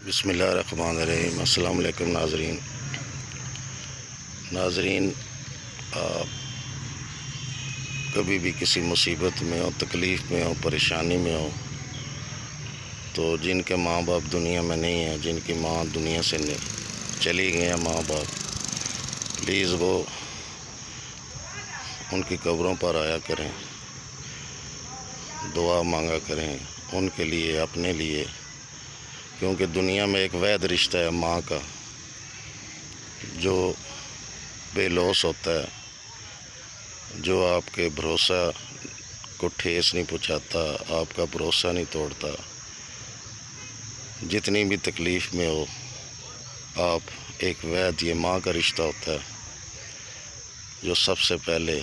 بسم اللہ الرحمن الرحیم۔ السلام علیکم ناظرین، آپ کبھی بھی کسی مصیبت میں ہو، تکلیف میں ہو، پریشانی میں ہو تو جن کے ماں باپ دنیا میں نہیں ہیں، جن کی ماں دنیا سے چلی گئی ہیں ماں باپ، پلیز وہ ان کی قبروں پر آیا کریں، دعا مانگا کریں ان کے لیے، اپنے لیے، کیونکہ دنیا میں ایک وید رشتہ ہے ماں کا جو بے لوث ہوتا ہے، جو آپ کے بھروسہ کو ٹھیس نہیں پہنچاتا، آپ کا بھروسہ نہیں توڑتا۔ جتنی بھی تکلیف میں ہو آپ، ایک وید یہ ماں کا رشتہ ہوتا ہے جو سب سے پہلے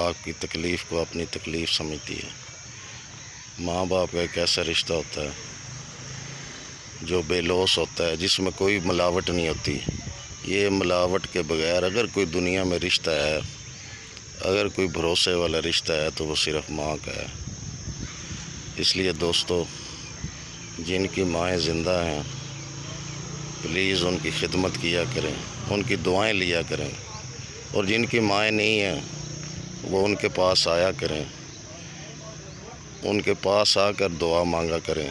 آپ کی تکلیف کو اپنی تکلیف سمجھتی ہے۔ ماں باپ کا ایک ایسا رشتہ ہوتا ہے جو بے لوث ہوتا ہے، جس میں کوئی ملاوٹ نہیں ہوتی۔ یہ ملاوٹ کے بغیر اگر کوئی دنیا میں رشتہ ہے، اگر کوئی بھروسے والا رشتہ ہے تو وہ صرف ماں کا ہے۔ اس لیے دوستو، جن کی مائیں زندہ ہیں پلیز ان کی خدمت کیا کریں، ان کی دعائیں لیا کریں، اور جن کی مائیں نہیں ہیں وہ ان کے پاس آیا کریں، ان کے پاس آ کر دعا مانگا کریں۔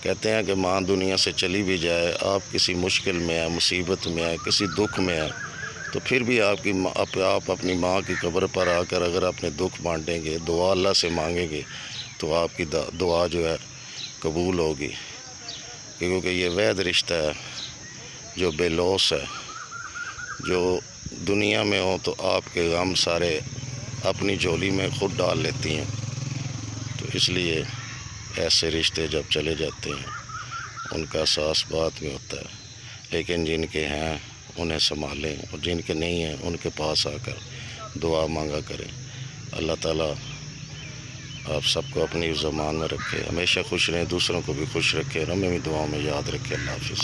کہتے ہیں کہ ماں دنیا سے چلی بھی جائے، آپ کسی مشکل میں ہیں، مصیبت میں ہیں، کسی دکھ میں ہیں، تو پھر بھی آپ اپنی ماں کی قبر پر آ کر اگر اپنے دکھ بانٹیں گے، دعا اللہ سے مانگیں گے تو آپ کی دعا جو ہے قبول ہوگی، کیونکہ یہ وید رشتہ ہے جو بے لوث ہے، جو دنیا میں ہو تو آپ کے غم سارے اپنی جھولی میں خود ڈال لیتی ہیں۔ تو اس لیے ایسے رشتے جب چلے جاتے ہیں ان کا احساس بعد میں ہوتا ہے، لیکن جن کے ہیں انہیں سنبھالیں، اور جن کے نہیں ہیں ان کے پاس آ کر دعا مانگا کریں۔ اللہ تعالیٰ آپ سب کو اپنی زبان میں رکھے، ہمیشہ خوش رہیں، دوسروں کو بھی خوش رکھے، اور ہمیں بھی دعاؤں میں یاد رکھے۔ اللہ حافظ۔